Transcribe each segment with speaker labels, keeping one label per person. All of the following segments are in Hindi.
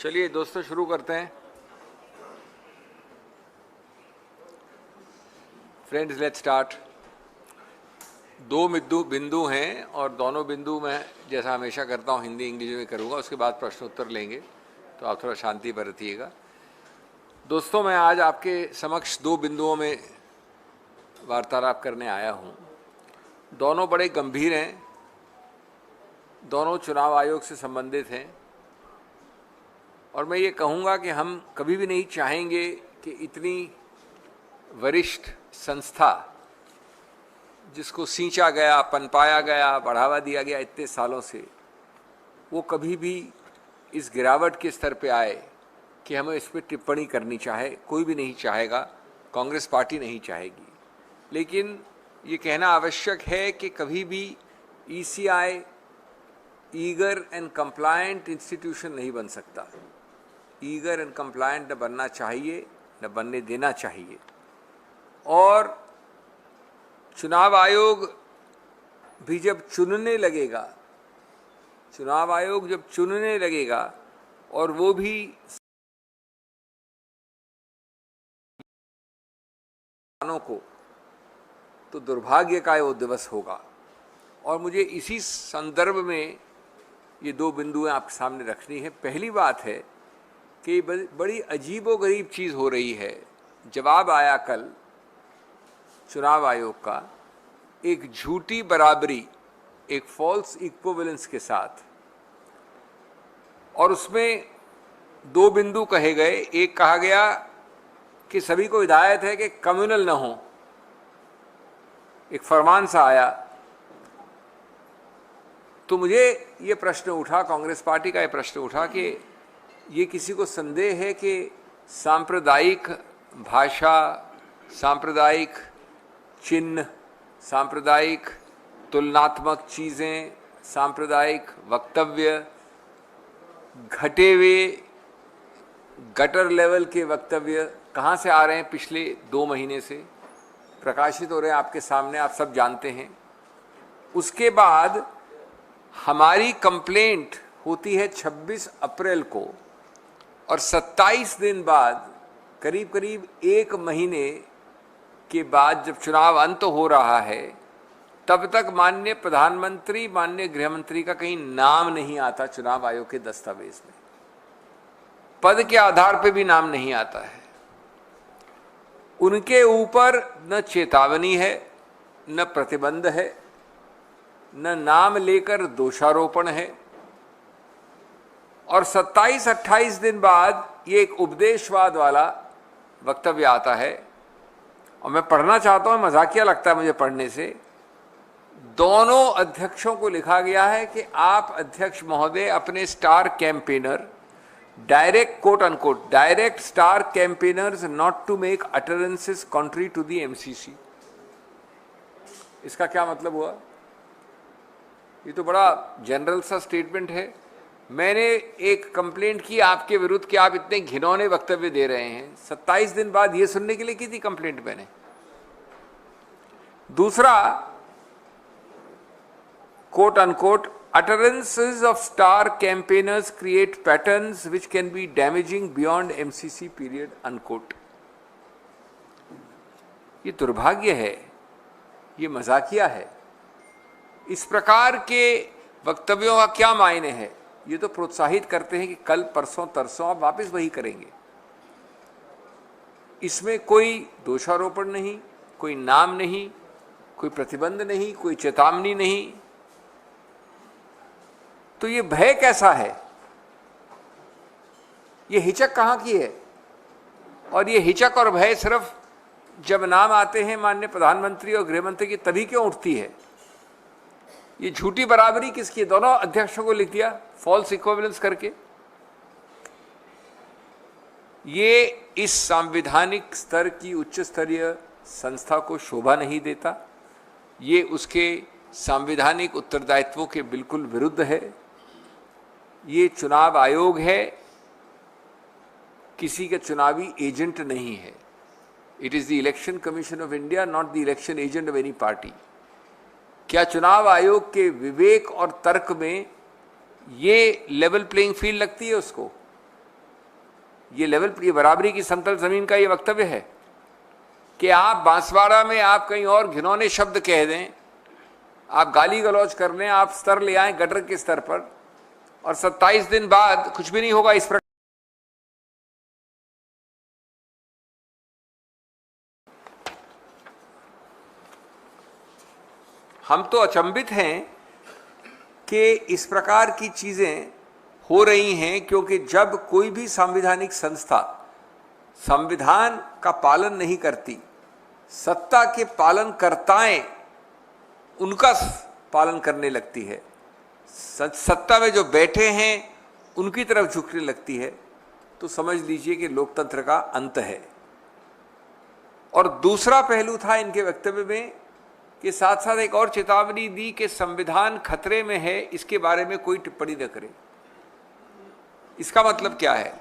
Speaker 1: चलिए दोस्तों शुरू करते हैं। Friends let's start. दो बिंदु हैं और दोनों बिंदु मैं जैसा हमेशा करता हूं हिंदी इंग्लिश में करूंगा, उसके बाद प्रश्न उत्तर लेंगे, तो आप थोड़ा शांति बरतिएगा। दोस्तों मैं आज आपके समक्ष दो बिंदुओं में वार्तालाप करने आया हूं। दोनों बड़े गंभीर हैं, दोनों चुनाव आयोग से संबंधित हैं और मैं ये कहूँगा कि हम कभी भी नहीं चाहेंगे कि इतनी वरिष्ठ संस्था जिसको सींचा गया, पनपाया गया, बढ़ावा दिया गया इतने सालों से, वो कभी भी इस गिरावट के स्तर पे आए कि हमें इस पर टिप्पणी करनी चाहे। कोई भी नहीं चाहेगा, कांग्रेस पार्टी नहीं चाहेगी, लेकिन ये कहना आवश्यक है कि कभी भी ECI eager and compliant institution नहीं बन सकता। ईगर एंड कंप्लायंट न बनना चाहिए, न बनने देना चाहिए। और चुनाव आयोग भी जब चुनने लगेगा, चुनाव आयोग जब चुनने लगेगा और वो भी को, तो दुर्भाग्य का वो दिवस होगा। और मुझे इसी संदर्भ में ये दो बिंदुएं आपके सामने रखनी है। पहली बात है कि बड़ी अजीबोगरीब चीज़ हो रही है। जवाब आया कल चुनाव आयोग का एक झूठी बराबरी, एक फॉल्स इक्विवेलेंस के साथ, और उसमें दो बिंदु कहे गए। एक कहा गया कि सभी को हिदायत है कि कम्युनल न हो, एक फरमान सा आया। तो मुझे ये प्रश्न उठा, कांग्रेस पार्टी का ये प्रश्न उठा कि ये किसी को संदेह है कि सांप्रदायिक भाषा, सांप्रदायिक चिन्ह, सांप्रदायिक तुलनात्मक चीज़ें, सांप्रदायिक वक्तव्य, घटे हुए गटर लेवल के वक्तव्य कहाँ से आ रहे हैं? पिछले 2 महीने से प्रकाशित हो रहे हैं आपके सामने, आप सब जानते हैं। उसके बाद हमारी कंप्लेंट होती है 26 अप्रैल को, और 27 दिन बाद, करीब करीब 1 महीने के बाद जब चुनाव अंत हो रहा है, तब तक माननीय प्रधानमंत्री, माननीय गृहमंत्री का कहीं नाम नहीं आता चुनाव आयोग के दस्तावेज में। पद के आधार पे भी नाम नहीं आता है। उनके ऊपर न चेतावनी है, न प्रतिबंध है, न नाम लेकर दोषारोपण है। और 27-28 दिन बाद ये एक उपदेशवाद वाला वक्तव्य आता है, और मैं पढ़ना चाहता हूं, मजाकिया लगता है मुझे पढ़ने से। दोनों अध्यक्षों को लिखा गया है कि आप अध्यक्ष महोदय अपने star campaigner, direct quote unquote, direct star campaigners not to make utterances contrary to the MCC. इसका क्या मतलब हुआ? ये तो बड़ा जनरल सा स्टेटमेंट है। मैंने एक कंप्लेंट की आपके विरुद्ध कि आप इतने घिनौने वक्तव्य दे रहे हैं। 27 दिन बाद ये सुनने के लिए की थी कंप्लेंट मैंने। दूसरा, quote unquote, utterances of star campaigners create patterns which can be damaging beyond MCC period, unquote। ये दुर्भाग्य है, ये मजाकिया है। इस प्रकार के वक्तव्यों का क्या मायने है? ये तो प्रोत्साहित करते हैं कि कल परसों तरसों आप वापस वही करेंगे। इसमें कोई दोषारोपण नहीं, कोई नाम नहीं, कोई प्रतिबंध नहीं, कोई चेतावनी नहीं। तो ये भय कैसा है? ये हिचक कहाँ की है? और ये हिचक और भय सिर्फ जब नाम आते हैं माननीय प्रधानमंत्री और गृहमंत्री की, तभी क्यों उठती है? ये झूठी बराबरी किसकी? दोनों अध्यक्षों को लिख दिया फॉल्स इक्विवेलेंस करके। ये इस संवैधानिक स्तर की उच्च स्तरीय संस्था को शोभा नहीं देता। ये उसके संवैधानिक उत्तरदायित्वों के बिल्कुल विरुद्ध है। ये चुनाव आयोग है, किसी का चुनावी एजेंट नहीं है। It is the election commission of India, not the election agent of any party. क्या चुनाव आयोग के विवेक और तर्क में ये लेवल प्लेइंग फील्ड लगती है उसको? ये लेवल, ये बराबरी की समतल जमीन का ये वक्तव्य है कि आप बांसवाड़ा में आप कहीं और घिनौने शब्द कह दें, आप गाली गलौज कर लें, आप स्तर ले आए गटर के स्तर पर, और 27 दिन बाद कुछ भी नहीं होगा इस प्रकार। हम तो अचंभित हैं कि इस प्रकार की चीजें हो रही हैं, क्योंकि जब कोई भी संवैधानिक संस्था संविधान का पालन नहीं करती, सत्ता के पालनकर्ताएं उनका पालन करने लगती है, सत्ता में जो बैठे हैं उनकी तरफ झुकने लगती है, तो समझ लीजिए कि लोकतंत्र का अंत है। और दूसरा पहलू था इनके वक्तव्य में कि साथ साथ एक और चेतावनी दी कि संविधान खतरे में है, इसके बारे में कोई टिप्पणी न करे। इसका मतलब क्या है?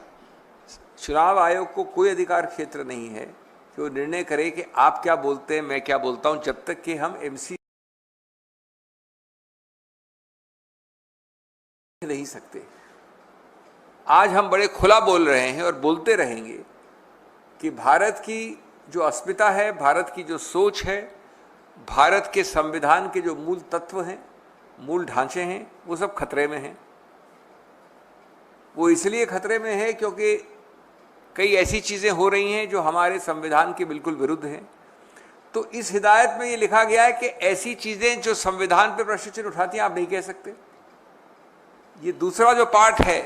Speaker 1: चुनाव आयोग को कोई अधिकार क्षेत्र नहीं है कि वो निर्णय करे कि आप क्या बोलते हैं, मैं क्या बोलता हूं, जब तक कि हम एमसी नहीं सकते। आज हम बड़े खुला बोल रहे हैं और बोलते रहेंगे कि भारत की जो अस्मिता है, भारत की जो सोच है, भारत के संविधान के जो मूल तत्व हैं, मूल ढांचे हैं, वो सब खतरे में हैं। वो इसलिए खतरे में है क्योंकि कई ऐसी चीजें हो रही हैं जो हमारे संविधान के बिल्कुल विरुद्ध हैं। तो इस हिदायत में ये लिखा गया है कि ऐसी चीजें जो संविधान पर प्रश्न चिन्ह उठाती हैं, आप नहीं कह सकते। ये दूसरा जो पार्ट है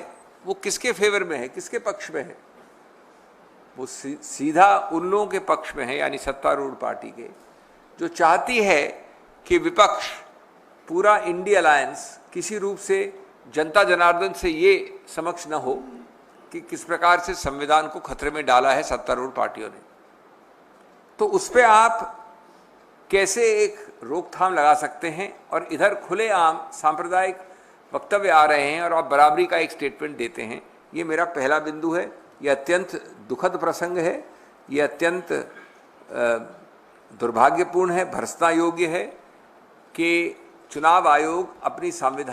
Speaker 1: वो किसके फेवर में है, किसके पक्ष में है? वो सीधा उन लोगों के पक्ष में है, यानी सत्तारूढ़ पार्टी के, जो चाहती है कि विपक्ष, पूरा इंडिया अलायंस किसी रूप से जनता जनार्दन से ये समक्ष न हो कि किस प्रकार से संविधान को खतरे में डाला है सत्तारूढ़ पार्टियों ने। तो उस पर आप कैसे एक रोकथाम लगा सकते हैं? और इधर खुलेआम सांप्रदायिक वक्तव्य आ रहे हैं और आप बराबरी का एक स्टेटमेंट देते हैं। ये मेरा पहला बिंदु है। ये अत्यंत दुखद प्रसंग है, ये अत्यंत दुर्भाग्यपूर्ण है, भर्त्सना योग्य है कि चुनाव आयोग अपनी संविधान।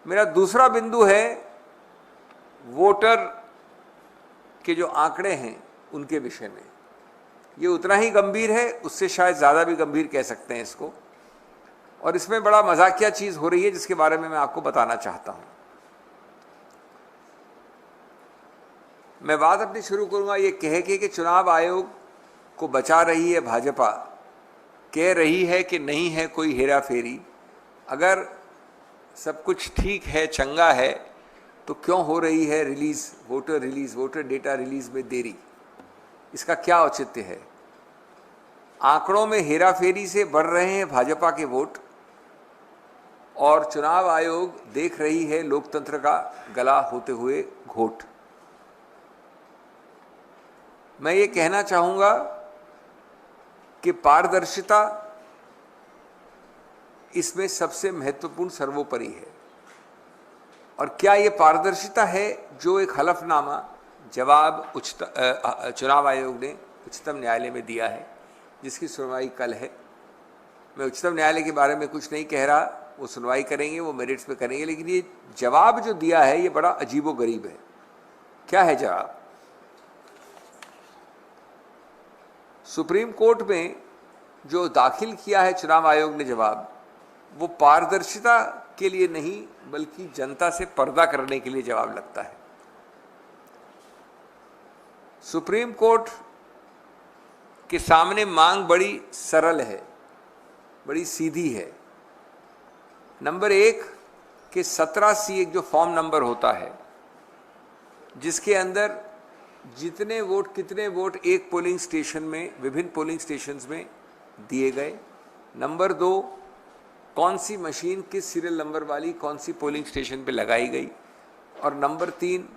Speaker 1: मेरा दूसरा बिंदु है वोटर के जो आंकड़े हैं उनके विषय में। ये उतना ही गंभीर है, उससे शायद ज़्यादा भी गंभीर कह सकते हैं इसको, और इसमें बड़ा मजाकिया चीज़ हो रही है जिसके बारे में मैं आपको बताना चाहता हूं। मैं बात अपनी शुरू करूंगा ये कह के कि चुनाव आयोग को बचा रही है भाजपा, कह रही है कि नहीं है कोई हेरा फेरी। अगर सब कुछ ठीक है, चंगा है, तो क्यों हो रही है रिलीज, वोटर डेटा रिलीज में देरी? इसका क्या औचित्य है? आंकड़ों में हेरा फेरी से बढ़ रहे हैं भाजपा के वोट, और चुनाव आयोग देख रही है लोकतंत्र का गला होते हुए घोट। मैं ये कहना चाहूंगा कि पारदर्शिता इसमें सबसे महत्वपूर्ण, सर्वोपरि है। और क्या ये पारदर्शिता है जो एक हलफनामा जवाब चुनाव आयोग ने उच्चतम न्यायालय में दिया है, जिसकी सुनवाई कल है। मैं उच्चतम न्यायालय के बारे में कुछ नहीं कह रहा, वो सुनवाई करेंगे, वो मेरिट्स पे करेंगे, लेकिन ये जवाब जो दिया है ये बड़ा अजीबोगरीब है। क्या है जवाब? सुप्रीम कोर्ट में जो दाखिल किया है चुनाव आयोग ने जवाब, वो पारदर्शिता के लिए नहीं बल्कि जनता से पर्दा करने के लिए जवाब लगता है। सुप्रीम कोर्ट के सामने मांग बड़ी सरल है, बड़ी सीधी है। नंबर 1 कि 17C एक जो फॉर्म नंबर होता है जिसके अंदर जितने वोट, कितने वोट एक पोलिंग स्टेशन में, विभिन्न पोलिंग स्टेशंस में दिए गए। नंबर 2 कौन सी मशीन किस सीरियल नंबर वाली कौन सी पोलिंग स्टेशन पे लगाई गई। और नंबर 3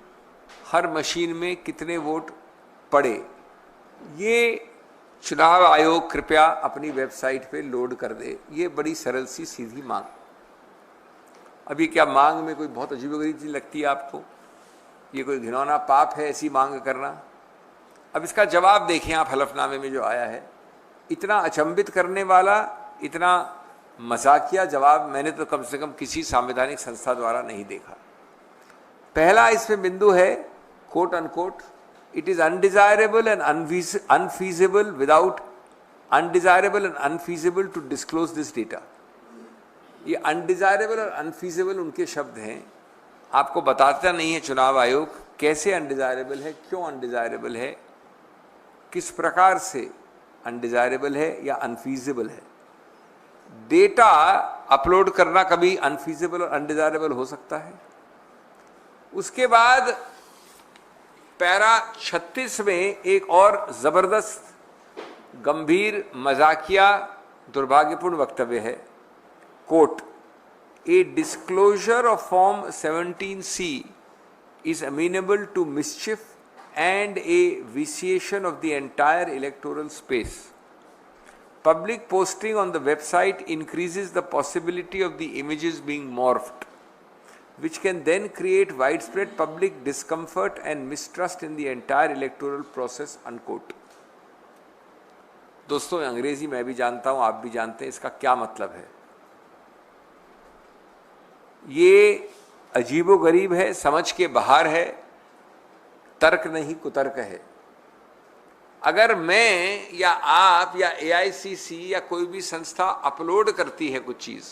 Speaker 1: हर मशीन में कितने वोट पड़े। ये चुनाव आयोग कृपया अपनी वेबसाइट पे लोड कर दे। ये बड़ी सरल सी सीधी मांग। अभी क्या मांग में कोई बहुत अजीबोगरीब चीज लगती है आपको? ये कोई घिनौना पाप है ऐसी मांग करना? अब इसका जवाब देखें आप हलफनामे में जो आया है, इतना अचंभित करने वाला, इतना मजाकिया जवाब मैंने तो कम से कम किसी संवैधानिक संस्था द्वारा नहीं देखा। पहला इसमें बिंदु है quote unquote, it is undesirable and unfeasible without undesirable and unfeasible to disclose this data. ये अनडिजायरेबल और अनफीजिबल उनके शब्द हैं, आपको बताता नहीं है चुनाव आयोग कैसे अनडिजायरेबल है, क्यों अनडिजायरेबल है, किस प्रकार से अनडिजायरेबल है या अनफीजिबल है। डेटा अपलोड करना कभी अनफीजिबल और अनडिजायरेबल हो सकता है। उसके बाद पैरा 36 में एक और जबरदस्त गंभीर मजाकिया दुर्भाग्यपूर्ण वक्तव्य है, quote, a disclosure of form 17C is amenable to mischief and a vitiation of the entire electoral space. Public posting on the website increases the possibility of the images being morphed, which can then create widespread public discomfort and mistrust in the entire electoral process, unquote. दोस्तों, अंग्रेजी मैं भी जानता हूं, आप भी जानते हैं, इसका क्या मतलब है। ये अजीबोगरीब है, समझ के बाहर है, तर्क नहीं कुतर्क है। अगर मैं या आप या AICC या कोई भी संस्था अपलोड करती है कुछ चीज,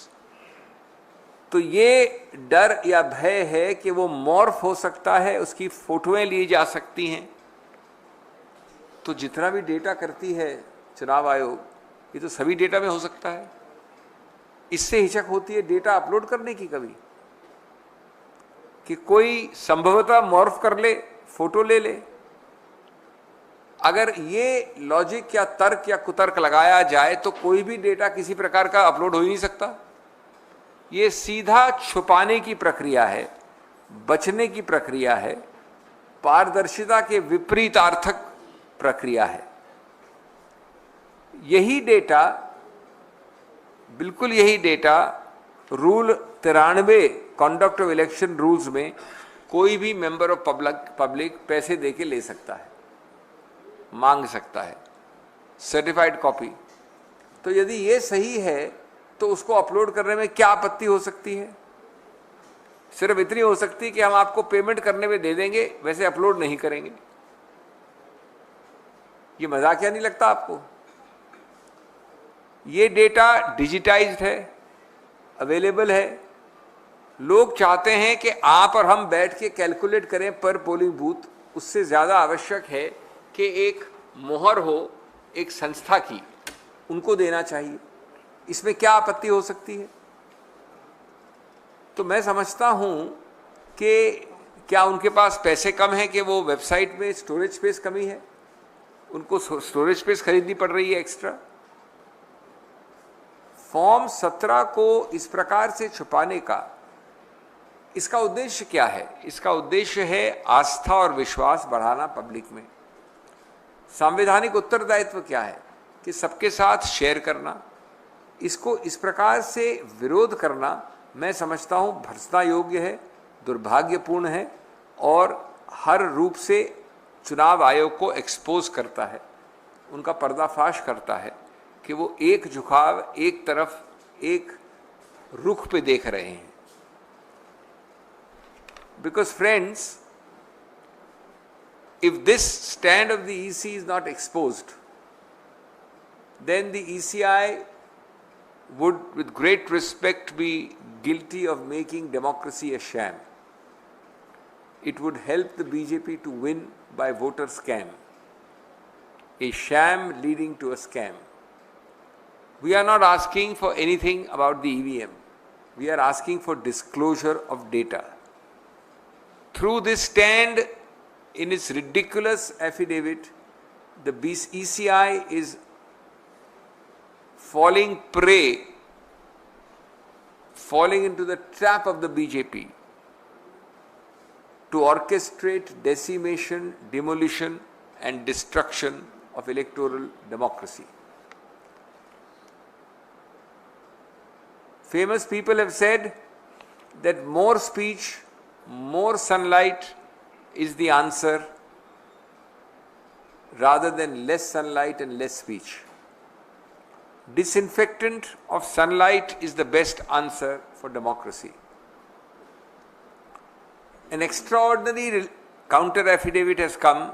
Speaker 1: तो ये डर या भय है कि वो मॉर्फ हो सकता है, उसकी फोटोएं ली जा सकती हैं। तो जितना भी डेटा करती है चुनाव आयोग, ये तो सभी डेटा में हो सकता है। इससे हिचक होती है डेटा अपलोड करने की कभी, कि कोई संभवतः मॉर्फ कर ले, फोटो ले ले। अगर ये लॉजिक या तर्क या कुतर्क लगाया जाए तो कोई भी डेटा किसी प्रकार का अपलोड हो ही नहीं सकता। ये सीधा छुपाने की प्रक्रिया है, बचने की प्रक्रिया है, पारदर्शिता के विपरीतार्थक प्रक्रिया है। यही डेटा, बिल्कुल यही data rule 93 conduct of election rules में कोई भी मेंबर ऑफ पब्लिक पैसे देके ले सकता है, मांग सकता है, सर्टिफाइड कॉपी। तो यदि ये सही है तो उसको अपलोड करने में क्या आपत्ति हो सकती है? सिर्फ इतनी हो सकती है कि हम आपको पेमेंट करने में दे देंगे, वैसे अपलोड नहीं करेंगे। ये मजाकिया नहीं लगता आपको? ये डेटा डिजिटाइज्ड है, अवेलेबल है। लोग चाहते हैं कि आप और हम बैठ के कैलकुलेट करें पर पोलिंग बूथ। उससे ज्यादा आवश्यक है कि एक मोहर हो एक संस्था की, उनको देना चाहिए। इसमें क्या आपत्ति हो सकती है? तो मैं समझता हूं कि क्या उनके पास पैसे कम है कि वो वेबसाइट में स्टोरेज स्पेस कमी है, उनको स्टोरेज स्पेस खरीदनी पड़ रही है एक्स्ट्रा। फॉर्म 17 को इस प्रकार से छुपाने का इसका उद्देश्य क्या है? इसका उद्देश्य है आस्था और विश्वास बढ़ाना पब्लिक में। संवैधानिक उत्तरदायित्व क्या है? कि सबके साथ शेयर करना। इसको इस प्रकार से विरोध करना मैं समझता हूं भर्त्सना योग्य है, दुर्भाग्यपूर्ण है और हर रूप से चुनाव आयोग को एक्सपोज करता है, उनका पर्दाफाश करता है कि वो एक झुकाव, एक तरफ, एक रुख पे देख रहे हैं। Because friends, if this stand of the EC is not exposed, then the ECI would, with great respect, be guilty of making democracy a sham. It would help the BJP to win by voter scam, a sham leading to a scam. We are not asking for anything about the EVM. We are asking for disclosure of data. Through this stand, in its ridiculous affidavit, the ECI is falling into the trap of the BJP to orchestrate decimation, demolition and destruction of electoral democracy. Famous people have said that more speech, more sunlight is the answer rather than less sunlight and less speech. Disinfectant of sunlight is the best answer for democracy. An extraordinary counter affidavit has come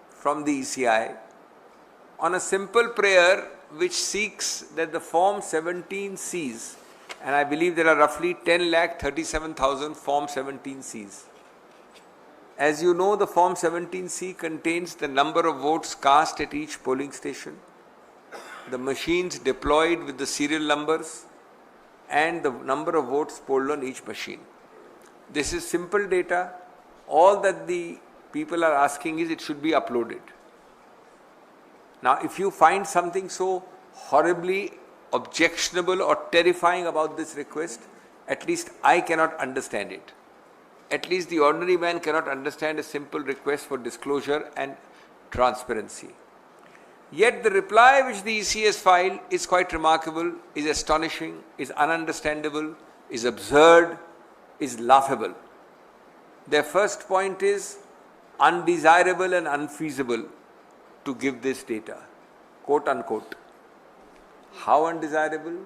Speaker 1: from the ECI on a simple prayer which seeks that the Form 17Cs, and I believe there are roughly 10,37,000 Form 17Cs. As you know, the Form 17C contains the number of votes cast at each polling station, the machines deployed with the serial numbers, and the number of votes polled on each machine. This is simple data. All that the people are asking is it should be uploaded. Now, if you find something so horribly objectionable or terrifying about this request, at least I cannot understand it. At least the ordinary man cannot understand a simple request for disclosure and transparency. Yet the reply which the EC has filed is quite remarkable, is astonishing, is ununderstandable, is absurd, is laughable. Their first point is undesirable and unfeasible to give this data, quote unquote. How undesirable?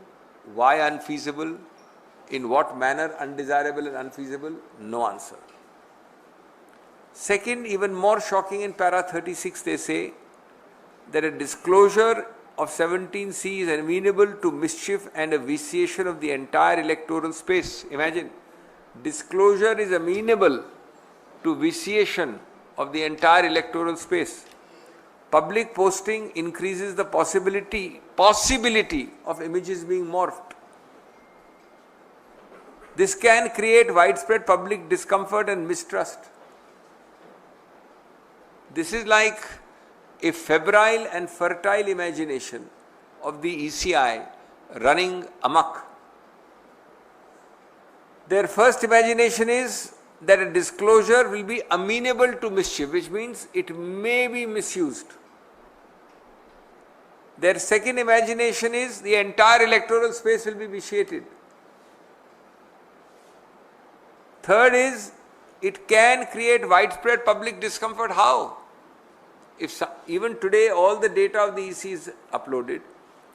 Speaker 1: Why unfeasible? In what manner undesirable and unfeasible? No answer. Second, even more shocking, in para 36 they say that a disclosure of 17C is amenable to mischief and a vitiation of the entire electoral space. Imagine, disclosure is amenable to vitiation of the entire electoral space. Public posting increases the possibility of images being morphed. This can create widespread public discomfort and mistrust. This is like a febrile and fertile imagination of the ECI running amok. Their first imagination is that a disclosure will be amenable to mischief, which means it may be misused. Their second imagination is the entire electoral space will be vitiated. Third is, it can create widespread public discomfort. How? If even today all the data of the EC is uploaded,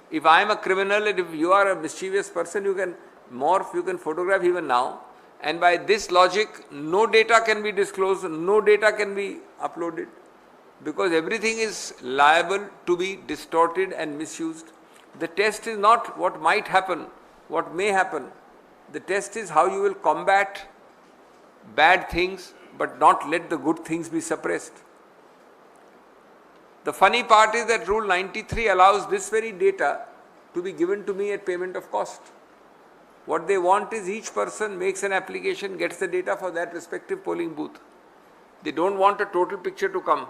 Speaker 1: if I am a criminal and if you are a mischievous person, you can morph, you can photograph even now, and by this logic, no data can be disclosed, no data can be uploaded, because everything is liable to be distorted and misused. The test is not what might happen, what may happen. The test is how you will combat bad things but not let the good things be suppressed. The funny part is that Rule 93 allows this very data to be given to me at payment of cost. What they want is each person makes an application, gets the data for that respective polling booth. They don't want a total picture to come.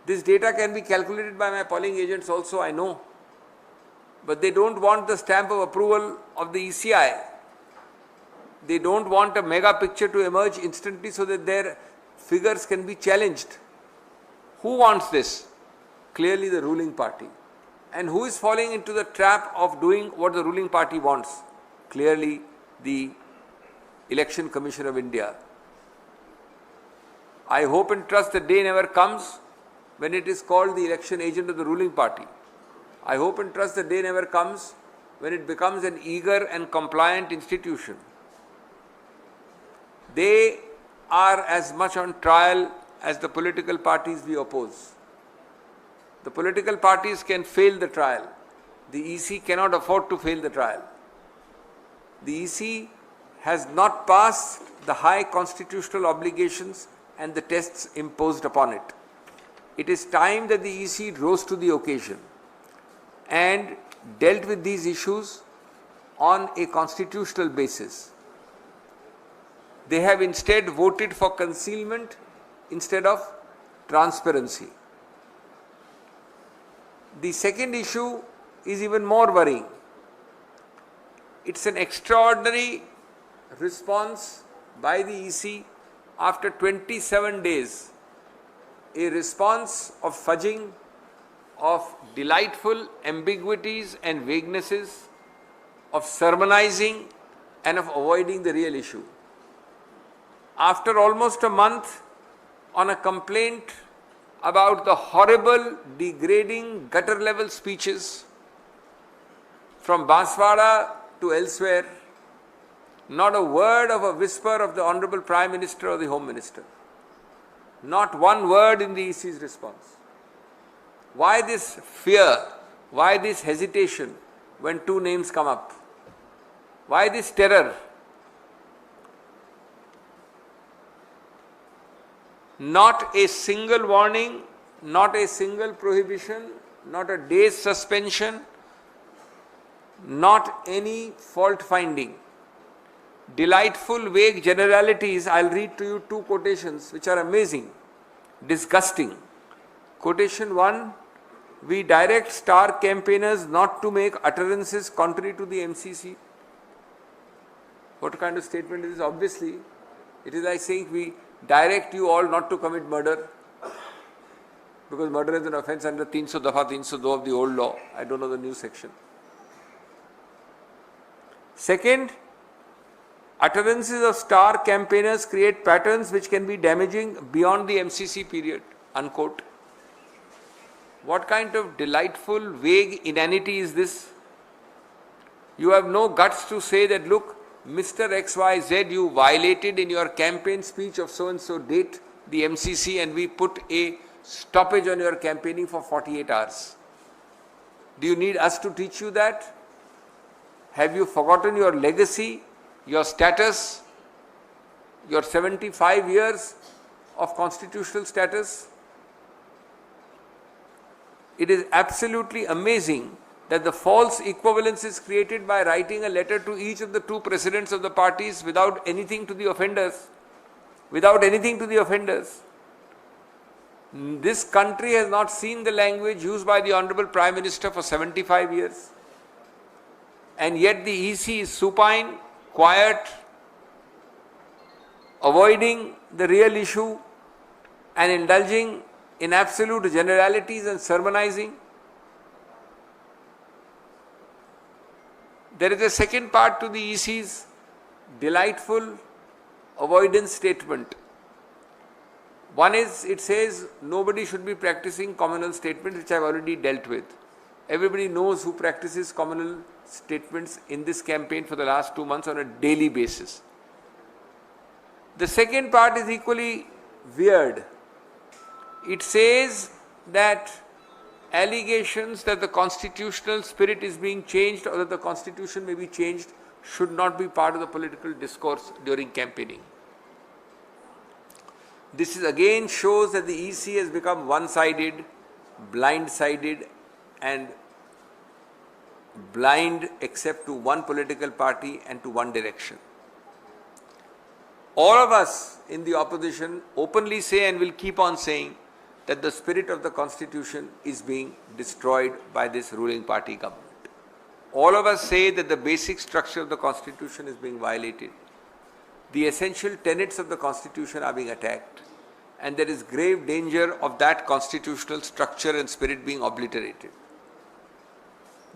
Speaker 1: This data can be calculated by my polling agents also, I know. But they don't want the stamp of approval of the ECI. They don't want a mega picture to emerge instantly so that their figures can be challenged. Who wants this? Clearly the ruling party. And who is falling into the trap of doing what the ruling party wants? Clearly the Election Commission of India. I hope and trust the day never comes when it is called the election agent of the ruling party. I hope and trust the day never comes when it becomes an eager and compliant institution. They are as much on trial as the political parties we oppose. The political parties can fail the trial. The EC cannot afford to fail the trial. The EC has not passed the high constitutional obligations and the tests imposed upon it. It is time that the EC rose to the occasion and dealt with these issues on a constitutional basis. They have instead voted for concealment instead of transparency. The second issue is even more worrying. It's an extraordinary response by the EC after 27 days. A response of fudging, of delightful ambiguities and vaguenesses, of sermonizing and of avoiding the real issue. After almost a month on a complaint about the horrible, degrading, gutter-level speeches from Banswara to elsewhere, not a word of a whisper of the Honorable Prime Minister or the Home Minister. Not one word in the EC's response. Why this fear? Why this hesitation when two names come up? Why this terror? Not a single warning, not a single prohibition, not a day's suspension, not any fault finding. Delightful, vague generalities. I'll read to you two quotations which are amazing, disgusting. Quotation 1, we direct star campaigners not to make utterances contrary to the MCC. What kind of statement is this? Obviously, it is like saying we direct you all not to commit murder, because murder is an offence under 300 Dafa 302 of the old law. I don't know the new section. Second, utterances of star campaigners create patterns which can be damaging beyond the MCC period, unquote. What kind of delightful, vague inanity is this? You have no guts to say that, look, Mr. XYZ, you violated in your campaign speech of so and so date the MCC, and we put a stoppage on your campaigning for 48 hours. Do you need us to teach you that? Have you forgotten your legacy, your status, your 75 years of constitutional status? It is absolutely amazing that the false equivalence is created by writing a letter to each of the two presidents of the parties without anything to the offenders. Without anything to the offenders. This country has not seen the language used by the Honorable Prime Minister for 75 years. And yet the EC is supine, quiet, avoiding the real issue and indulging in absolute generalities and sermonizing. There is a second part to the EC's delightful avoidance statement. One is, it says nobody should be practicing communal statements, which I have already dealt with. Everybody knows who practices communal statements in this campaign for the last 2 months on a daily basis. The second part is equally weird. It says that allegations that the constitutional spirit is being changed or that the constitution may be changed should not be part of the political discourse during campaigning. This is again shows that the EC has become one-sided, blind-sided and blind except to one political party and to one direction. All of us in the opposition openly say and will keep on saying that the spirit of the constitution is being destroyed by this ruling party government. All of us say that the basic structure of the constitution is being violated. The essential tenets of the constitution are being attacked, and there is grave danger of that constitutional structure and spirit being obliterated.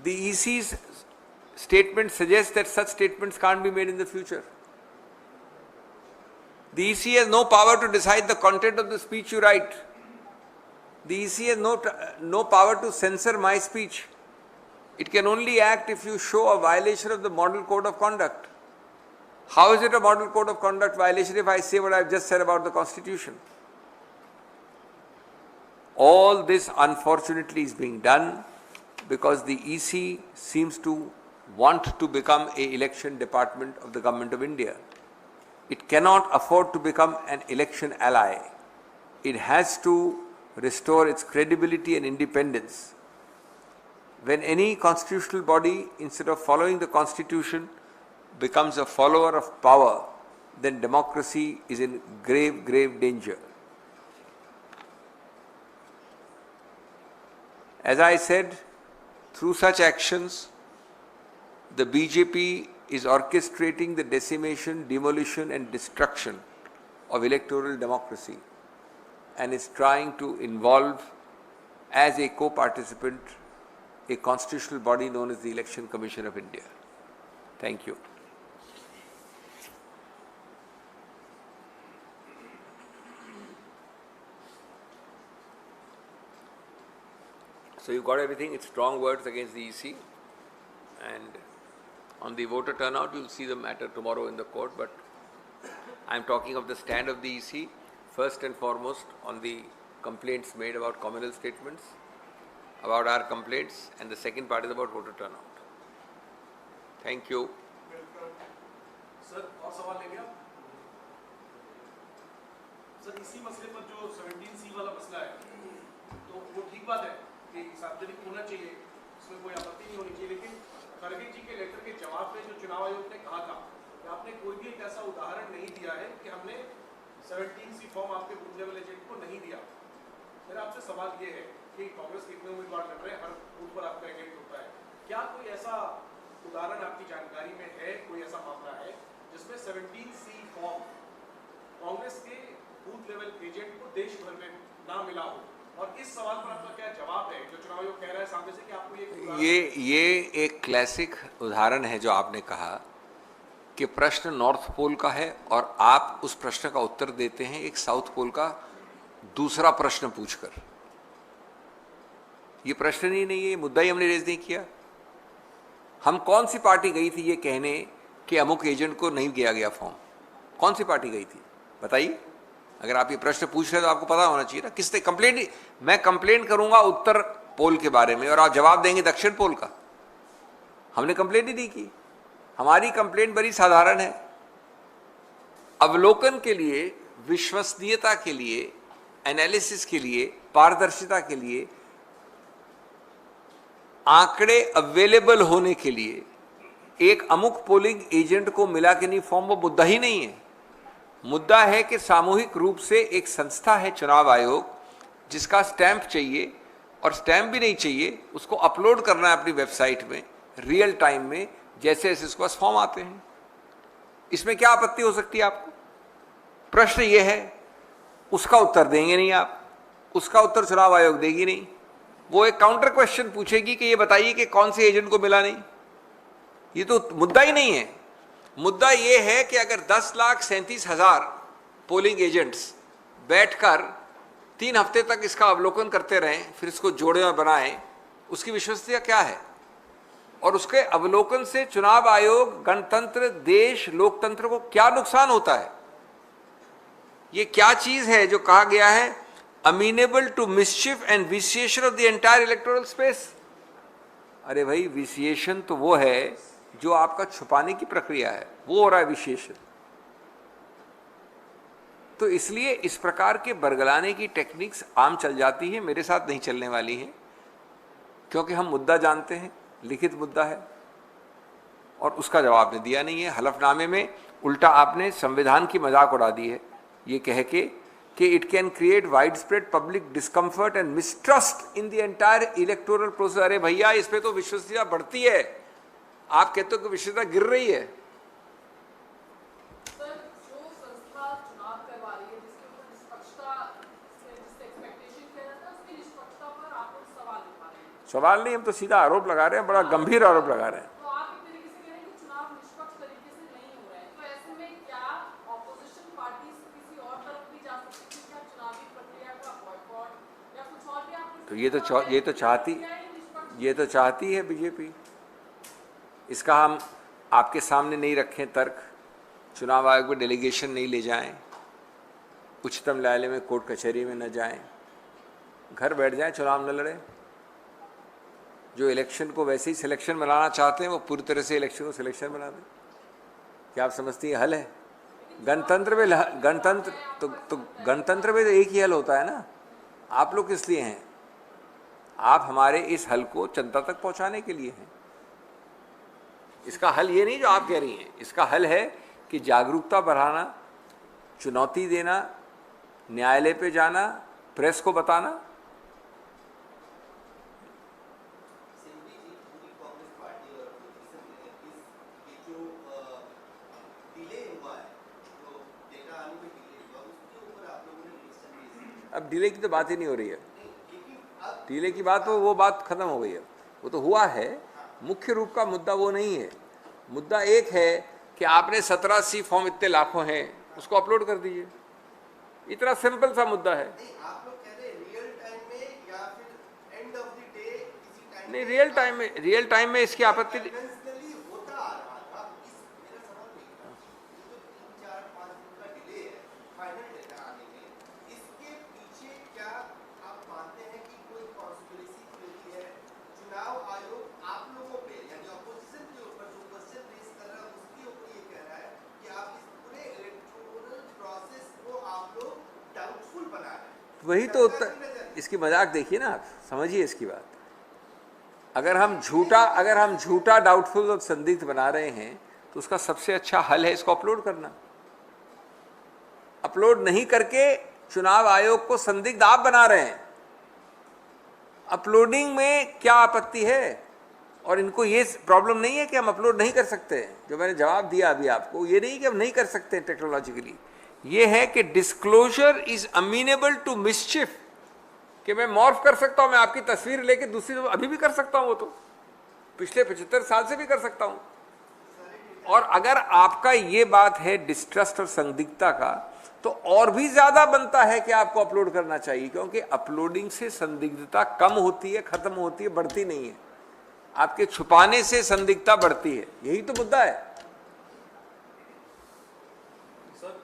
Speaker 1: The EC's statement suggests that such statements can't be made in the future. The EC has no power to decide the content of the speech you write. The EC has no power to censor my speech. It can only act if you show a violation of the Model Code of Conduct. How is it a Model Code of Conduct violation if I say what I have just said about the Constitution? All this unfortunately is being done because the EC seems to want to become an election department of the Government of India. It cannot afford to become an election ally. It has to restore its credibility and independence. When any constitutional body, instead of following the Constitution, becomes a follower of power, then democracy is in grave, grave danger. As I said, through such actions, the BJP is orchestrating the decimation, demolition and destruction of electoral democracy and is trying to involve as a co-participant a constitutional body known as the Election Commission of India. Thank you. So you got everything. It's strong words against the EC. and on the voter turnout you will see the matter tomorrow in the court, but I am talking of the stand of the EC first and foremost on the complaints made about communal statements, about our complaints, and the second part is about voter turnout. Thank you.
Speaker 2: Sir और सवाल लेंगे आप? सर इसी मसले पर जो 17C वाला मसला है, तो वो ठीक बात है कि सार्वजनिक होना चाहिए, इसमें कोई आपत्ति नहीं होनी चाहिए, लेकिन खड़गे जी के लेटर के जवाब में जो चुनाव आयोग ने कहा था कि आपने कोई भी एक ऐसा उदाहरण नहीं दिया है कि हमने 17C फॉर्म आपके बूथ लेवल एजेंट को नहीं दिया। मेरा आपसे सवाल ये है कि कांग्रेस कितने उम्मीदवार लड़ रहे हैं, हर बूथ पर आपका एजेंट होता है, क्या कोई ऐसा उदाहरण आपकी जानकारी में है, कोई ऐसा मामला है जिसमें 17C फॉर्म कांग्रेस के बूथ लेवल एजेंट को देश भर में ना मिला हो? और इस सवाल पर आपका क्या जवाब है जो चुनाव आयोग कह रहा है सामने से कि आपको
Speaker 1: ये एक क्लासिक उदाहरण है जो आपने कहा कि प्रश्न नॉर्थ पोल का है और आप उस प्रश्न का उत्तर देते हैं एक साउथ पोल का दूसरा प्रश्न पूछकर। ये प्रश्न ही नहीं है, मुद्दा ही हमने रेज नहीं किया। हम कौन सी पार्टी गई थी ये कहने कि अमुक एजेंट को नहीं दिया गया फॉर्म? कौन सी पार्टी गई थी बताइए? अगर आप ये प्रश्न पूछ रहे हैं तो आपको पता होना चाहिए ना किसने कंप्लेंट। मैं कंप्लेंट करूंगा उत्तर पोल के बारे में और आप जवाब देंगे दक्षिण पोल का। हमने कंप्लेंट ही नहीं की। हमारी कंप्लेंट बड़ी साधारण है, अवलोकन के लिए, विश्वसनीयता के लिए, एनालिसिस के लिए, पारदर्शिता के लिए, आंकड़े अवेलेबल होने के लिए एक अमुक पोलिंग एजेंट को मिला कि नहीं फॉर्म, वो मुद्दा ही नहीं है। मुद्दा है कि सामूहिक रूप से एक संस्था है चुनाव आयोग जिसका स्टैंप चाहिए, और स्टैंप भी नहीं चाहिए, उसको अपलोड करना है अपनी वेबसाइट में रियल टाइम में जैसे जैसे इसके पास फॉर्म आते हैं। इसमें क्या आपत्ति हो सकती है आपको? प्रश्न ये है, उसका उत्तर देंगे नहीं आप, उसका उत्तर चुनाव आयोग देगी नहीं। वो एक काउंटर क्वेश्चन पूछेगी कि ये बताइए कि कौन से एजेंट को मिला नहीं। ये तो मुद्दा ही नहीं है। मुद्दा ये है कि अगर 10,37,000 पोलिंग एजेंट्स बैठकर 3 हफ्ते तक इसका अवलोकन करते रहें, फिर इसको जोड़े और बनाएं, उसकी विश्वसनीयता क्या है? और उसके अवलोकन से चुनाव आयोग, गणतंत्र, देश, लोकतंत्र को क्या नुकसान होता है? ये क्या चीज है जो कहा गया है amenable to mischief and vitiation of the entire electoral space? अरे भाई, विसिएशन तो वो है जो आपका छुपाने की प्रक्रिया है, वो हो रहा है विशेषण। तो इसलिए इस प्रकार के बरगलाने की टेक्निक्स आम चल जाती है, मेरे साथ नहीं चलने वाली हैं, क्योंकि हम मुद्दा जानते हैं, लिखित मुद्दा है और उसका जवाब आपने दिया नहीं है। हलफनामे में उल्टा आपने संविधान की मजाक उड़ा दी है ये कह के कि it can create wide spread public discomfort and mistrust in the entire electoral process. अरे भैया, इस पे तो विश्वसनीयता बढ़ती है, आप कहते हो कि विश्वसनीयता गिर रही है।
Speaker 3: सर, जो संस्था चुनाव करवा रही है, जिसके ऊपर निष्पक्षता जिससे एक्सपेक्टेशन किया जाता है, उसकी निष्पक्षता पर आप लोग सवाल उठा रहे हैं।
Speaker 1: सवाल नहीं, हम तो सीधा आरोप लगा रहे हैं, बड़ा गंभीर आरोप लगा रहे हैं।
Speaker 3: तो आप एक तरीके से कह रहे हैं कि चुनाव निष्पक्ष तरीके से नहीं हो रहे हैं, तो ऐसे में क्या ऑपोजिशन पार्टीज किसी और तरफ भी जा सकती है? क्या चुनावी प्रक्रिया का बॉयकॉट या कुछ और भी आप?
Speaker 1: तो ये तो चाहती है बीजेपी। इसका हम आपके सामने नहीं रखें तर्क, चुनाव आयोग में डेलीगेशन नहीं ले जाएं, उच्चतम न्यायालय में कोर्ट कचहरी में न जाएं, घर बैठ जाएं, चुनाव न लड़ें। जो इलेक्शन को वैसे ही सिलेक्शन बनाना चाहते हैं वो पूरी तरह से इलेक्शन को सिलेक्शन बना दें। क्या आप समझती हैं हल है? गणतंत्र में गणतंत्र में तो एक ही हल होता है ना। आप लोग किस लिए हैं? आप हमारे इस हल को जनता तक पहुंचाने के लिए हैं। इसका हल ये नहीं जो आप कह रही हैं, इसका हल है कि जागरूकता बढ़ाना, चुनौती देना, न्यायालय पे जाना, प्रेस को बताना। अब डिले की तो बात ही नहीं हो रही है। डिले की बात तो वो बात खत्म हो गई है, वो तो हुआ है। मुख्य रूप का मुद्दा वो नहीं है। मुद्दा एक है कि आपने 17C फॉर्म इतने लाखों हैं, उसको अपलोड कर दीजिए। इतना सिंपल सा मुद्दा है। नहीं, रियल टाइम में इसकी आपत्ति
Speaker 4: कन्वेंशनली होता आ रहा था। इस मेरा सवाल नहीं था, ये जो 3-4-5 दिन का डिले है फाइनल डेटा आने में, इसके पीछे क्या आप मानते हैं कि कोई कॉन्स्पिरेसी थ्योरी है? चुनाव आयोग आप लोगों पे यानी ऑपोजिशन के ऊपर जो क्वेश्चन रेज कर रहा है उसके ऊपर ये कह रहा है कि आप इस पूरे इलेक्टोरल प्रोसेस को आप लोग डाउटफुल बना रहे हैं।
Speaker 1: वही तो उत्तर। इसकी मजाक देखिए ना, आप समझिए इसकी बात। अगर हम झूठा डाउटफुल और संदिग्ध बना रहे हैं तो उसका सबसे अच्छा हल है इसको अपलोड करना। अपलोड नहीं करके चुनाव आयोग को संदिग्ध आप बना रहे हैं। अपलोडिंग में क्या आपत्ति है? और इनको ये प्रॉब्लम नहीं है कि हम अपलोड नहीं कर सकते। जो मैंने जवाब दिया अभी आपको, ये नहीं कि हम नहीं कर सकते टेक्नोलॉजिकली, ये है कि डिस्क्लोजर इज अमीनेबल टू मिसचिफ, कि मैं मॉर्फ कर सकता हूं, मैं आपकी तस्वीर लेके दूसरी अभी भी कर सकता हूं, वो तो पिछले 75 साल से भी कर सकता हूं। और अगर आपका ये बात है डिस्ट्रस्ट और संदिग्धता का, तो और भी ज्यादा बनता है कि आपको अपलोड करना चाहिए, क्योंकि अपलोडिंग से संदिग्धता कम होती है, खत्म होती है, बढ़ती नहीं है। आपके छुपाने से संदिग्धता बढ़ती है, यही तो मुद्दा है।
Speaker 2: सर,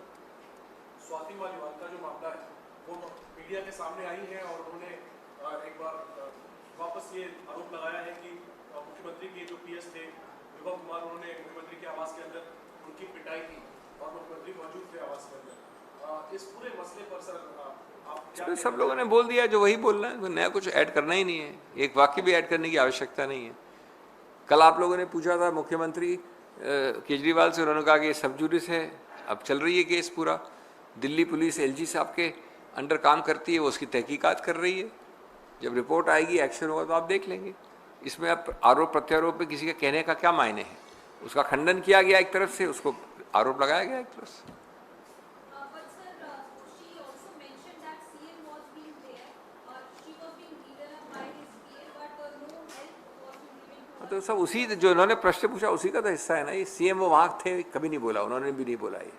Speaker 2: स्वाति मालीवाल का जो मामला है वो मीडिया के सामने आई है और उन्होंने एक बार वापस ये आरोप लगाया है कि मुख्यमंत्री के जो पीएस थे विभव कुमार, उन्होंने मुख्यमंत्री के आवास के अंदर उनकी पिटाई की और मुख्यमंत्री मौजूद थे आवास के अंदर। इस पूरे मसले पर सर आप क्या?
Speaker 1: सब लोगों ने बोल दिया जो वही बोलना है, नया कुछ ऐड करना ही नहीं है, एक वाक्य भी ऐड करने की आवश्यकता नहीं है। कल आप लोगों ने पूछा था मुख्यमंत्री केजरीवाल से, उन्होंने कहा कि ये सब जुडिस है, अब चल रही है केस पूरा। दिल्ली पुलिस एलजी साहब के अंडर काम करती है, वो उसकी तहकीकात कर रही है। जब रिपोर्ट आएगी, एक्शन होगा तो आप देख लेंगे। इसमें अब आरोप प्रत्यारोप में किसी के कहने का क्या मायने है? उसका खंडन किया गया एक तरफ से, उसको आरोप लगाया गया एक तरफ से। तो सब उसी जो उन्होंने प्रश्न पूछा उसी का तो हिस्सा है ना। ये सीएम वो वहाँ थे, कभी नहीं बोला, उन्होंने भी नहीं बोला। ये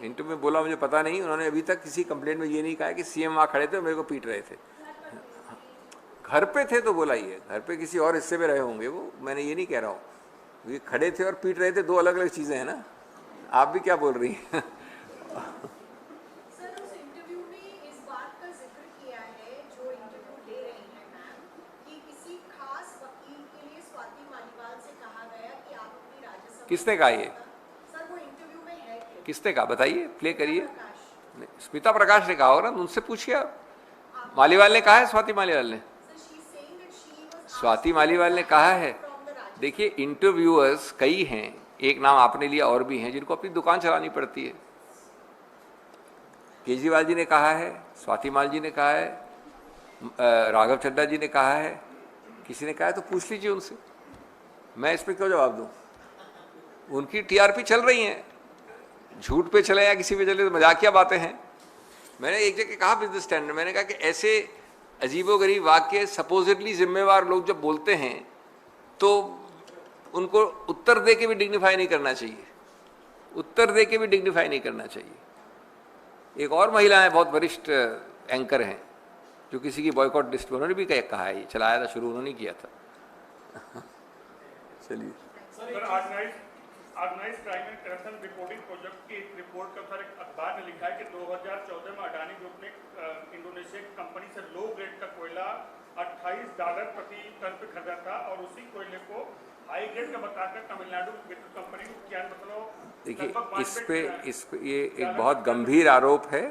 Speaker 1: इंटरव्यू में बोला मुझे पता नहीं, उन्होंने अभी तक किसी कंप्लेंट में ये नहीं कहा कि सीएम वहाँ खड़े थे और मेरे को पीट रहे थे। घर पे थे तो बोला, ये घर पे किसी और हिस्से में रहे होंगे वो, मैंने ये नहीं कह रहा हूँ। ये खड़े थे और पीट रहे थे, दो अलग अलग चीज़ें हैं ना। आप भी क्या बोल रही हैं? किसने कहा ये?
Speaker 4: सर वो इंटरव्यू में है।
Speaker 1: किसने कहा बताइए, प्ले करिए। स्मिता प्रकाश ने कहा होगा ना, उनसे पूछिए आप। मालीवाल ने कहा है, स्वाति मालीवाल ने, स्वाति मालीवाल ने कहा है। देखिए इंटरव्यूअर्स कई हैं, एक नाम आपने लिया, और भी हैं जिनको अपनी दुकान चलानी पड़ती है। केजरीवाल जी ने कहा है, स्वाति माल जी ने कहा है, राघव चड्ढा जी ने कहा है, किसी ने कहा है तो पूछ लीजिए उनसे। मैं इस पर क्यों जवाब दूं? उनकी टीआरपी चल रही है, झूठ पे चले या किसी पे चले, तो मजाकिया बातें हैं। मैंने एक जगह कहा बिजनेस स्टैंडर्ड, मैंने कहा कि ऐसे अजीबोगरीब वाक्य सपोजिटली जिम्मेवार लोग जब बोलते हैं तो उनको उत्तर दे के भी डिग्निफाई नहीं करना चाहिए, उत्तर दे के भी डिग्निफाई नहीं करना चाहिए। एक और महिला है, बहुत वरिष्ठ एंकर हैं, जो किसी की बॉयकॉट लिस्ट में, उन्होंने भी कहा है, ये चलाया था शुरू, उन्होंने किया था। चलिए
Speaker 5: organised crime and corruption reporting project की एक रिपोर्ट का सर एक अखबार ने लिखा है कि 2014 में अडानी ग्रुप ने इंडोनेशिया की कंपनी से लो ग्रेड का कोयला $28 प्रति टन पे खरीदा था और उसी कोयले को हाई ग्रेड का बताकर तमिलनाडु विद्युत कंपनी को क्या मतलब।
Speaker 1: देखिए इस पे ये एक बहुत गंभीर आरोप है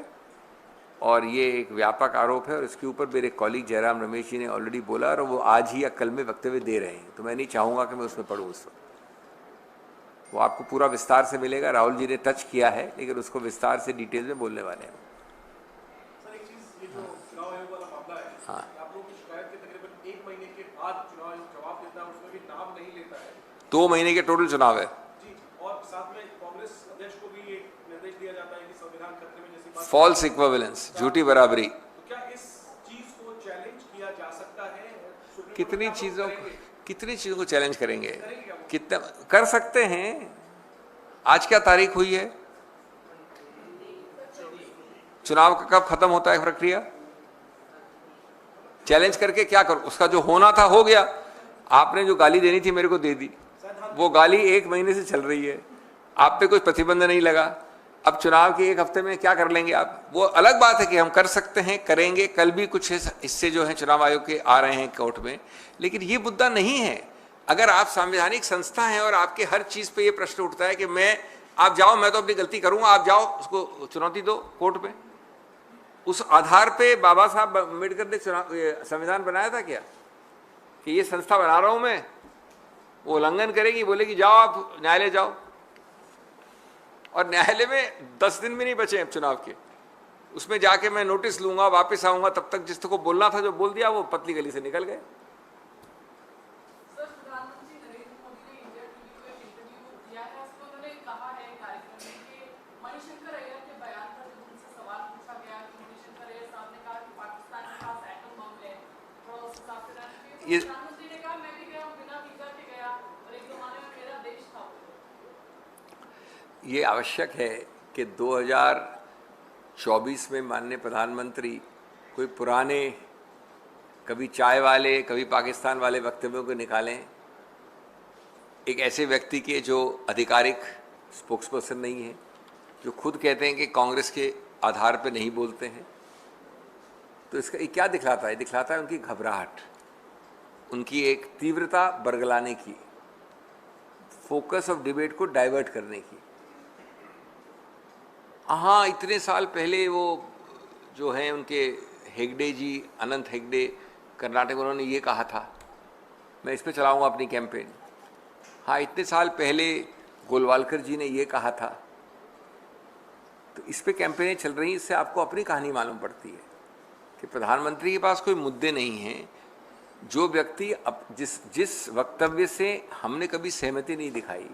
Speaker 1: और ये एक व्यापक आरोप है, और इसके ऊपर मेरे कॉलीग जयराम रमेश जी ने ऑलरेडी बोला, और वो आज ही या कल में वक्तव्य दे रहे हैं, तो मैं नहीं चाहूँगा कि मैं उसमें पढ़ूँ उस वक्त। वो आपको पूरा विस्तार से मिलेगा, राहुल जी ने टच किया है, लेकिन उसको विस्तार से डिटेल में बोलने वाले हैं।
Speaker 2: सर एक चीज, ये जो चुनाव आयोग वाला मामला है,
Speaker 1: हाँ,
Speaker 2: आप लोगों की शिकायत के तकरीबन 1 महीने के बाद चुनाव आयोग जवाब देता है, उसमें भी नाम नहीं लेता है।
Speaker 1: 2 महीने के टोटल चुनाव है
Speaker 2: जी, और साथ में कांग्रेस अध्यक्ष को भी एक निर्देश दिया जाता है कि संविधान खतरे में जैसी बात,
Speaker 1: फॉल्स इक्विवेलेंस, झूठी बराबरी।
Speaker 2: तो क्या इस चीज को चैलेंज किया जा सकता है?
Speaker 1: कितनी चीज़ों को चैलेंज करेंगे? कितना कर सकते हैं? आज क्या तारीख हुई है? चुनाव का कब खत्म होता है प्रक्रिया? चैलेंज करके क्या करूं? उसका जो होना था हो गया। आपने जो गाली देनी थी मेरे को दे दी, वो गाली 1 महीने से चल रही है, आप पे कोई प्रतिबंध नहीं लगा। अब चुनाव के 1 हफ्ते में क्या कर लेंगे आप? वो अलग बात है कि हम कर सकते हैं, करेंगे, कल भी कुछ इससे जो है चुनाव आयोग के आ रहे हैं कोर्ट में, लेकिन ये मुद्दा नहीं है। अगर आप संवैधानिक संस्था हैं और आपके हर चीज पे ये प्रश्न उठता है कि आप जाओ, मैं तो अपनी गलती करूंगा, आप जाओ, उसको चुनौती दो कोर्ट में। उस आधार पे बाबा साहब अम्बेडकर ने संविधान बनाया था क्या कि ये संस्था बना रहा हूं मैं? वो उल्लंघन करेगी, बोलेगी जाओ आप न्यायालय जाओ, और न्यायालय में 10 दिन भी नहीं बचे हैं चुनाव के, उसमें जाके मैं नोटिस लूंगा, वापस आऊंगा, तब तक जिसको बोलना था जो बोल दिया वो पतली गली से निकल गए।
Speaker 3: सर, प्रधानमंत्री नरेंद्र मोदी ने इंडिया टीवी को एक इंटरव्यू दिया है, उसमें उन्होंने कहा है कार्यक्रम में कि मणिशंकर अय्यर के बयान पर जब उनसे सवाल पूछा गया कि मणिशंकर अय्यर साहब ने कहा कि पाकिस्तान के पास एटम बम है, थोड़ा उस हिसाब से प्रधानमंत्री ने कहा मैं भी गया हूँ, बिना वीजा के गया, और एक जमाने में मेरा देश था।
Speaker 1: ये आवश्यक है कि 2024 में माननीय प्रधानमंत्री कोई पुराने, कभी चाय वाले, कभी पाकिस्तान वाले वक्तव्यों को निकालें। एक ऐसे व्यक्ति के जो आधिकारिक स्पोक्सपर्सन नहीं है, जो खुद कहते हैं कि कांग्रेस के आधार पर नहीं बोलते हैं, तो इसका ये क्या दिखलाता है? दिखलाता है उनकी घबराहट, उनकी एक तीव्रता बरगलाने की, फोकस ऑफ डिबेट को डाइवर्ट करने की। हाँ, इतने साल पहले वो जो हैं उनके हेगड़े जी, अनंत हेगड़े, कर्नाटक, उन्होंने ये कहा था मैं इस पे चलाऊंगा अपनी कैंपेन। हाँ, इतने साल पहले गोलवालकर जी ने ये कहा था। तो इस पे कैंपेनें चल रही हैं, इससे आपको अपनी कहानी मालूम पड़ती है कि प्रधानमंत्री के पास कोई मुद्दे नहीं हैं। जो व्यक्ति जिस वक्तव्य से हमने कभी सहमति नहीं दिखाई,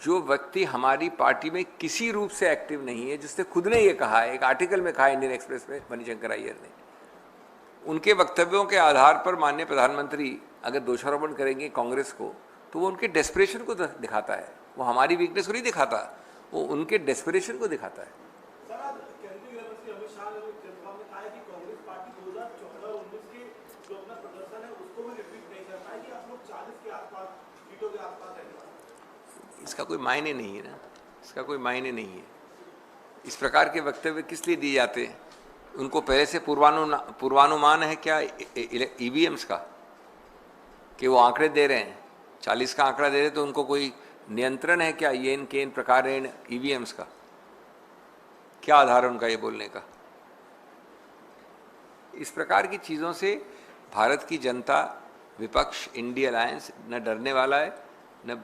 Speaker 1: जो व्यक्ति हमारी पार्टी में किसी रूप से एक्टिव नहीं है, जिसने खुद ने ये कहा है, एक आर्टिकल में कहा इंडियन एक्सप्रेस में मणिशंकर अय्यर ने, उनके वक्तव्यों के आधार पर माननीय प्रधानमंत्री अगर दोषारोपण करेंगे कांग्रेस को, तो वो उनके डेस्परेशन को दिखाता है, वो हमारी वीकनेस को नहीं दिखाता, वो उनके डेस्परेशन को दिखाता है।
Speaker 2: सर, आज केंद्रीय गृह मंत्री अमित शाह ने कहा है कि कांग्रेस पार्टी 2014-19 के जो अपना प्रदर्शन है उसको भी रिपीट नहीं कर पाएगी, आप लोग 40 के आसपास सीटों के आसपास रहने वाले।
Speaker 1: इसका कोई मायने नहीं है ना, इसका कोई मायने नहीं है। इस प्रकार के वक्तव्य किस लिए दिए जाते हैं? उनको पहले से पूर्वानुमान है क्या ईवीएम्स का कि वो आंकड़े दे रहे हैं, 40 का आंकड़ा दे रहे, तो उनको कोई नियंत्रण है क्या ये इन प्रकार ईवीएम्स का? क्या आधार है उनका ये बोलने का? इस प्रकार की चीज़ों से भारत की जनता, विपक्ष, इंडिया अलायंस न डरने वाला है, न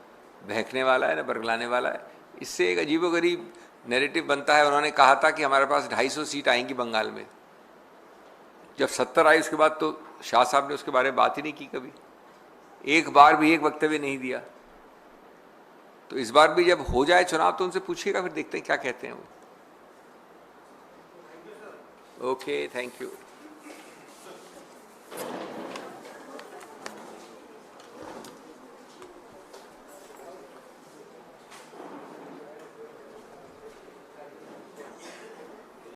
Speaker 1: बहकने वाला है, न बरगलाने वाला है। इससे एक अजीबोगरीब नैरेटिव बनता है। उन्होंने कहा था कि हमारे पास 250 सीट आएंगी बंगाल में। जब 70 आई उसके बाद तो शाह साहब ने उसके बारे में बात ही नहीं की कभी, एक बार भी एक वक्तव्य नहीं दिया। तो इस बार भी जब हो जाए चुनाव तो उनसे पूछिएगा, फिर देखते हैं क्या कहते हैं वो। Okay, thank you.